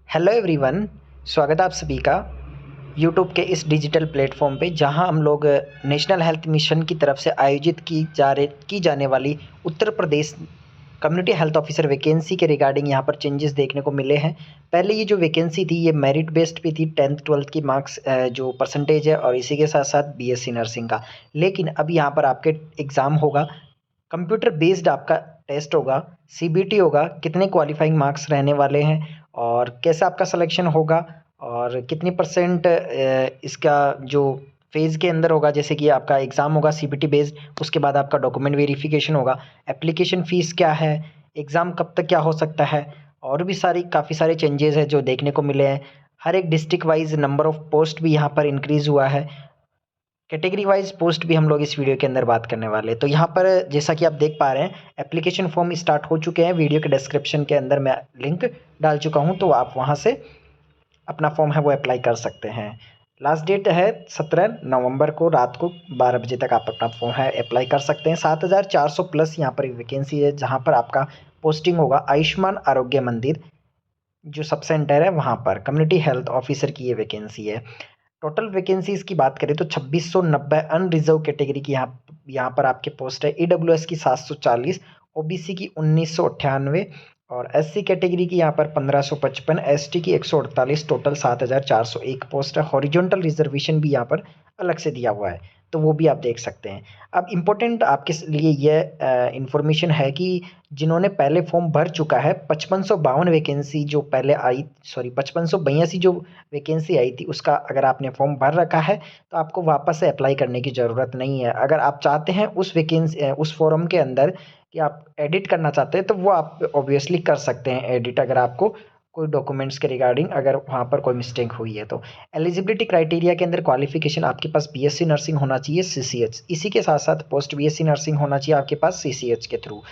Hello everyone. स्वागत है आप सभी का यूट्यूब के इस डिजिटल प्लेटफॉर्म पे, जहां हम लोग नेशनल हेल्थ मिशन की तरफ से आयोजित की जाने वाली Uttar Pradesh community health officer vacancy के रिगार्डिंग यहाँ पर चेंजेस देखने को मिले हैं। पहले ये जो वैकेंसी थी ये मेरिट बेस्ड पे थी, 10th 12th की मार्क्स जो परसेंटेज है और इसी के साथ साथ बीएससी नर्सिंग का। लेकिन अब यहाँ पर आपके एग्ज़ाम होगा, कंप्यूटर बेस्ड आपका टेस्ट होगा, सीबीटी होगा, कितने क्वालिफाइंग मार्क्स रहने वाले हैं और कैसे आपका सिलेक्शन होगा और कितनी परसेंट इसका जो फेज़ के अंदर होगा। जैसे कि आपका एग्ज़ाम होगा सीबीटी बेस्ड, उसके बाद आपका डॉक्यूमेंट वेरिफिकेशन होगा, एप्लीकेशन फ़ीस क्या है, एग्ज़ाम कब तक क्या हो सकता है, और भी काफ़ी सारे चेंजेस हैं जो देखने को मिले हैं। हर एक district wise number of post भी यहाँ पर इंक्रीज़ हुआ है। कैटेगरी वाइज पोस्ट भी हम लोग इस वीडियो के अंदर बात करने वाले हैं। तो यहाँ पर जैसा कि आप देख पा रहे हैं, एप्लीकेशन फॉर्म स्टार्ट हो चुके हैं। वीडियो के डिस्क्रिप्शन के अंदर मैं लिंक डाल चुका हूँ, तो आप वहाँ से अपना फॉर्म है वो अप्लाई कर सकते हैं। लास्ट डेट है 17 नवंबर को रात को 12 बजे तक आप अपना फॉर्म है अप्लाई कर सकते हैं। 7400 प्लस यहाँ पर वैकेंसी है, जहाँ पर आपका पोस्टिंग होगा आयुष्मान आरोग्य मंदिर जो सब सेंटर है वहाँ पर कम्युनिटी हेल्थ ऑफिसर की ये वैकेंसी है। टोटल वैकेंसीज की बात करें तो 2690 अनरिजर्व कैटेगरी की यहाँ पर आपके पोस्ट है। ईडब्ल्यूएस की 740, ओबीसी की 1998 और एससी कैटेगरी की यहाँ पर 1555, एसटी की 148, टोटल 7401 पोस्ट है। हॉरिजॉन्टल रिजर्वेशन भी यहाँ पर अलग से दिया हुआ है, तो वो भी आप देख सकते हैं। अब इम्पोर्टेंट आपके लिए यह इन्फॉर्मेशन है कि जिन्होंने पहले फॉर्म भर चुका है, 5552 वैकेंसी जो पहले आई, सॉरी 5582 जो वैकेंसी आई थी, उसका अगर आपने फॉर्म भर रखा है तो आपको वापस से अप्लाई करने की ज़रूरत नहीं है। अगर आप चाहते हैं उस वैकेंसी उस फॉर्म के अंदर कि आप एडिट करना चाहते हैं, तो वो आप ऑब्वियसली कर सकते हैं एडिट, अगर आपको कोई डॉक्यूमेंट्स के रिगार्डिंग अगर वहाँ पर कोई मिस्टेक हुई है तो। एलिजिबिलिटी क्राइटेरिया के अंदर क्वालिफिकेशन आपके पास बीएससी नर्सिंग होना चाहिए, सीसीएच, इसी के साथ साथ पोस्ट बीएससी नर्सिंग होना चाहिए आपके पास सीसीएच के थ्रू।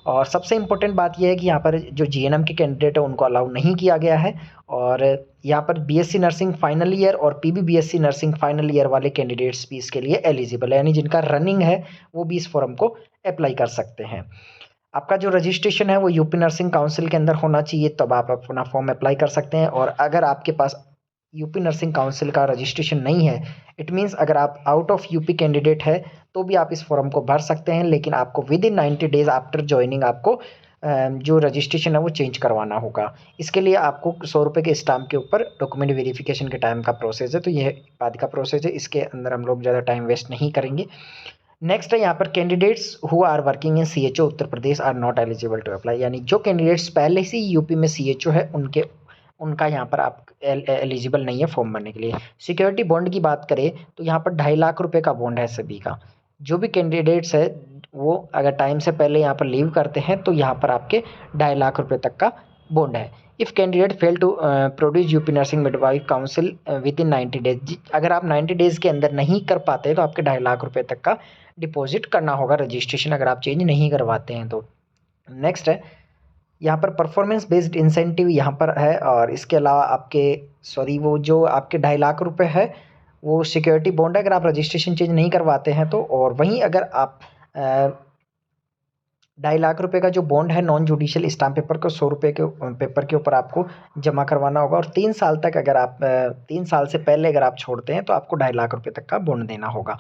और सबसे इम्पोर्टेंट बात यह है कि यहाँ पर जो जीएनएम के कैंडिडेट है उनको अलाउ नहीं किया गया है, और यहाँ पर बीएससी नर्सिंग फाइनल ईयर और पीबीबीएससी नर्सिंग फाइनल ईयर वाले कैंडिडेट्स भी इसके लिए एलिजिबल है, यानी जिनका रनिंग है वो भी इस फॉर्म को अप्लाई कर सकते हैं। आपका जो रजिस्ट्रेशन है वो यूपी नर्सिंग काउंसिल के अंदर होना चाहिए, तब आप अपना फॉर्म अप्लाई कर सकते हैं। और अगर आपके पास यूपी नर्सिंग काउंसिल का रजिस्ट्रेशन नहीं है, इट मीन्स अगर आप आउट ऑफ यूपी कैंडिडेट है, तो भी आप इस फॉर्म को भर सकते हैं, लेकिन आपको with in 90 days after joining आपको जो रजिस्ट्रेशन है वो चेंज करवाना होगा। इसके लिए आपको 100 रुपये के स्टाम्प के ऊपर डॉक्यूमेंट वेरिफिकेशन के टाइम का प्रोसेस है, तो यह बाद का प्रोसेस है, इसके अंदर हम लोग ज़्यादा टाइम वेस्ट नहीं करेंगे। नेक्स्ट है यहाँ पर candidates who are working in CHO Uttar Pradesh are not eligible to apply, यानी जो कैंडिडेट्स पहले से यूपी में सीएचओ है उनका यहाँ पर आप एलिजिबल नहीं है फॉर्म भरने के लिए। सिक्योरिटी बॉन्ड की बात करें तो यहाँ पर 2.5 लाख रुपए का बॉन्ड है सभी का। जो भी कैंडिडेट्स है वो अगर टाइम से पहले यहाँ पर लीव करते हैं तो यहाँ पर आपके 2.5 लाख रुपए तक का बॉन्ड है। If candidate fail to produce UP nursing midwife council within 90 days, अगर आप 90 डेज के अंदर नहीं कर पाते तो आपके 2.5 लाख रुपए तक का डिपॉजिट करना होगा रजिस्ट्रेशन, अगर आप चेंज नहीं करवाते हैं तो। नेक्स्ट है यहाँ पर परफॉर्मेंस बेस्ड इंसेंटिव यहाँ पर है, और इसके अलावा आपके वो जो आपके 2.5 लाख रुपए है वो सिक्योरिटी बॉन्ड है अगर आप रजिस्ट्रेशन चेंज नहीं करवाते हैं तो। और वहीं अगर आप 2.5 लाख रुपए का जो बॉन्ड है नॉन जुडिशियल स्टाम्प पेपर को 100 रुपये के पेपर के ऊपर आपको जमा करवाना होगा, और 3 साल तक अगर आप 3 साल से पहले अगर आप छोड़ते हैं तो आपको 2.5 लाख रुपए तक का बॉन्ड देना होगा।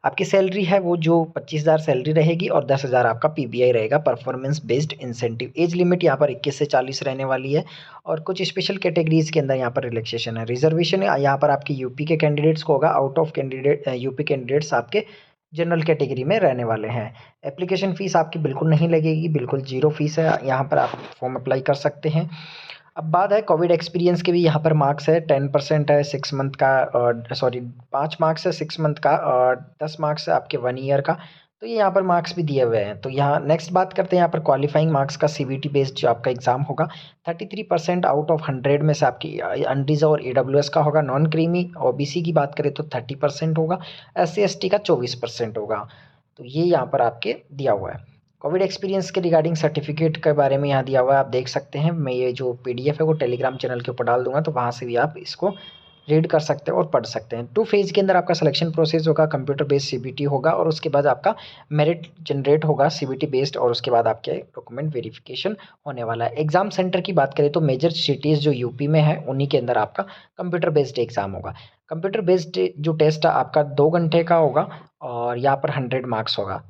आपकी सैलरी है वो जो 25,000 सैलरी रहेगी और 10,000 आपका पीबीआई रहेगा, performance based incentive. Age limit यहाँ पर 21 से 40 रहने वाली है, और कुछ स्पेशल कैटेगरीज के अंदर यहाँ पर रिलैक्सेशन है। रिजर्वेशन यहाँ पर आपके यूपी के कैंडिडेट्स को होगा, out of candidate UP candidates आपके जनरल कैटेगरी में रहने वाले हैं। एप्लीकेशन फ़ीस आपकी बिल्कुल नहीं लगेगी, बिल्कुल ज़ीरो फीस है, यहाँ पर आप फॉर्म अप्लाई कर सकते हैं। अब बात है कोविड एक्सपीरियंस के भी यहाँ पर मार्क्स है, 10% है 6 मंथ का, और 5 मार्क्स है 6 मंथ का, और 10 मार्क्स है आपके 1 ईयर का, तो ये यहाँ पर मार्क्स भी दिए हुए हैं। तो यहाँ नेक्स्ट बात करते हैं यहाँ पर क्वालिफाइंग मार्क्स का। सीबीटी बेस्ड जो आपका एग्जाम होगा 33% आउट ऑफ 100 में से आपकी अनरिजर्व और ईडब्ल्यूएस का होगा। नॉन क्रीमी ओबीसी की बात करें तो 30% होगा, एससी एसटी का 24% होगा। तो ये यहाँ पर आपके दिया हुआ है। कोविड एक्सपीरियंस के रिगार्डिंग सर्टिफिकेट के बारे में यहाँ दिया हुआ है, आप देख सकते हैं। मैं ये जो पीडीएफ है वो टेलीग्राम चैनल के ऊपर डाल दूंगा, तो वहाँ से भी आप इसको रीड कर सकते हैं और पढ़ सकते हैं। 2 फेज़ के अंदर आपका सिलेक्शन प्रोसेस होगा, कंप्यूटर बेस्ड सीबीटी होगा और उसके बाद आपका मेरिट जनरेट होगा सीबीटी बेस्ड और उसके बाद आपके डॉक्यूमेंट वेरिफिकेशन होने वाला है। एग्ज़ाम सेंटर की बात करें तो मेजर सिटीज़ जो यूपी में है उन्हीं के अंदर आपका कंप्यूटर बेस्ड एग्ज़ाम होगा। कंप्यूटर बेस्ड जो टेस्ट है आपका 2 घंटे का होगा और यहाँ पर 100 मार्क्स होगा।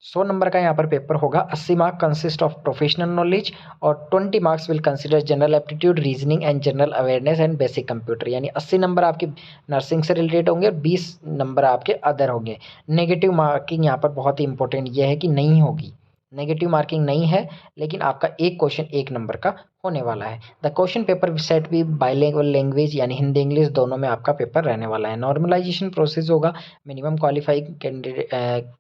100 नंबर का यहाँ पर पेपर होगा। 80 mark consist of professional knowledge और 20 marks will consider general aptitude, reasoning and general awareness and basic computer. यानी 80 नंबर आपके नर्सिंग से रिलेटेड होंगे और 20 नंबर आपके अदर होंगे। नेगेटिव मार्किंग यहाँ पर बहुत ही इंपॉर्टेंट ये है कि नहीं होगी, नेगेटिव मार्किंग नहीं है, लेकिन आपका एक क्वेश्चन 1 नंबर का होने वाला है। द क्वेश्चन पेपर सेट भी बाइलिंगुअल लैंग्वेज यानी हिंदी इंग्लिश दोनों में आपका पेपर रहने वाला है। नॉर्मलाइजेशन प्रोसेस होगा। मिनिमम क्वालिफाइंग कैंडिडेट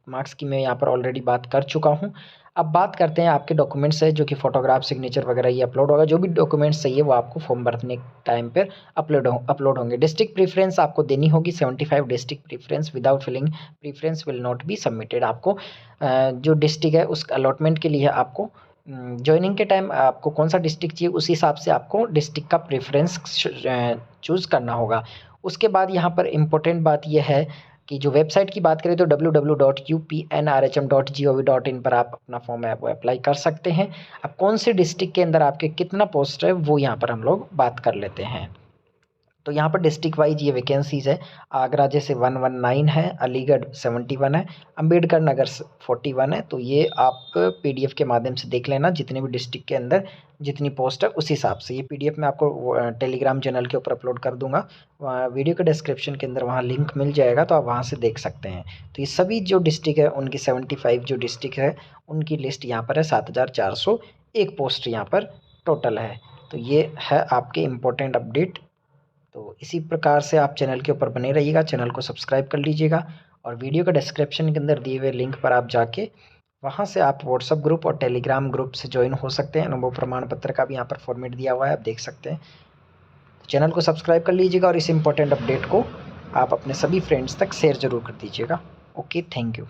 मार्क्स की मैं यहाँ पर ऑलरेडी बात कर चुका हूँ। अब बात करते हैं आपके डॉक्यूमेंट्स है जो कि फोटोग्राफ, सिग्नेचर वगैरह ये अपलोड होगा। जो भी डॉक्यूमेंट्स चाहिए वो आपको फॉर्म भरने टाइम पर अपलोड होंगे। डिस्ट्रिक्ट प्रीफरेंस आपको देनी होगी 75 district preference. Without filling preference will not be submitted. आपको जो डिस्ट्रिक्ट है उस अलॉटमेंट के लिए आपको जॉइनिंग के टाइम आपको कौन सा डिस्ट्रिक्ट चाहिए उस हिसाब से आपको डिस्ट्रिक्ट का प्रेफरेंस चूज़ करना होगा। उसके बाद यहाँ पर इम्पोर्टेंट बात यह है कि जो वेबसाइट की बात करें तो www.upnrhm.gov.in पर आप अपना फॉर्म है वो अप्लाई कर सकते हैं। अब कौन से डिस्ट्रिक्ट के अंदर आपके कितना पोस्ट है वो यहाँ पर हम लोग बात कर लेते हैं। तो यहाँ पर डिस्ट्रिक्ट वाइज ये वैकेंसीज़ है। आगरा जैसे 119 है, अलीगढ़ 71 है, अम्बेडकर नगर 41 है। तो ये आप पीडीएफ के माध्यम से देख लेना, जितने भी डिस्ट्रिक्ट के अंदर जितनी पोस्ट है उस हिसाब से। ये पीडीएफ मैं आपको टेलीग्राम चैनल के ऊपर अपलोड कर दूंगा, वीडियो के डिस्क्रिप्शन के अंदर वहाँ लिंक मिल जाएगा, तो आप वहाँ से देख सकते हैं। तो ये सभी जो डिस्ट्रिक्ट है उनकी 75 जो डिस्ट्रिक्ट है उनकी लिस्ट यहाँ पर है। 7401 पोस्ट यहाँ पर टोटल है। तो ये है आपके इम्पोर्टेंट अपडेट। तो इसी प्रकार से आप चैनल के ऊपर बने रहिएगा, चैनल को सब्सक्राइब कर लीजिएगा और वीडियो का डिस्क्रिप्शन के अंदर दिए हुए लिंक पर आप जाके वहाँ से आप व्हाट्सअप ग्रुप और टेलीग्राम ग्रुप से ज्वाइन हो सकते हैं। अनुभव प्रमाण पत्र का भी यहाँ पर फॉर्मेट दिया हुआ है, आप देख सकते हैं। तो चैनल को सब्सक्राइब कर लीजिएगा और इस इम्पोर्टेंट अपडेट को आप अपने सभी फ्रेंड्स तक शेयर ज़रूर कर दीजिएगा। Okay, thank you.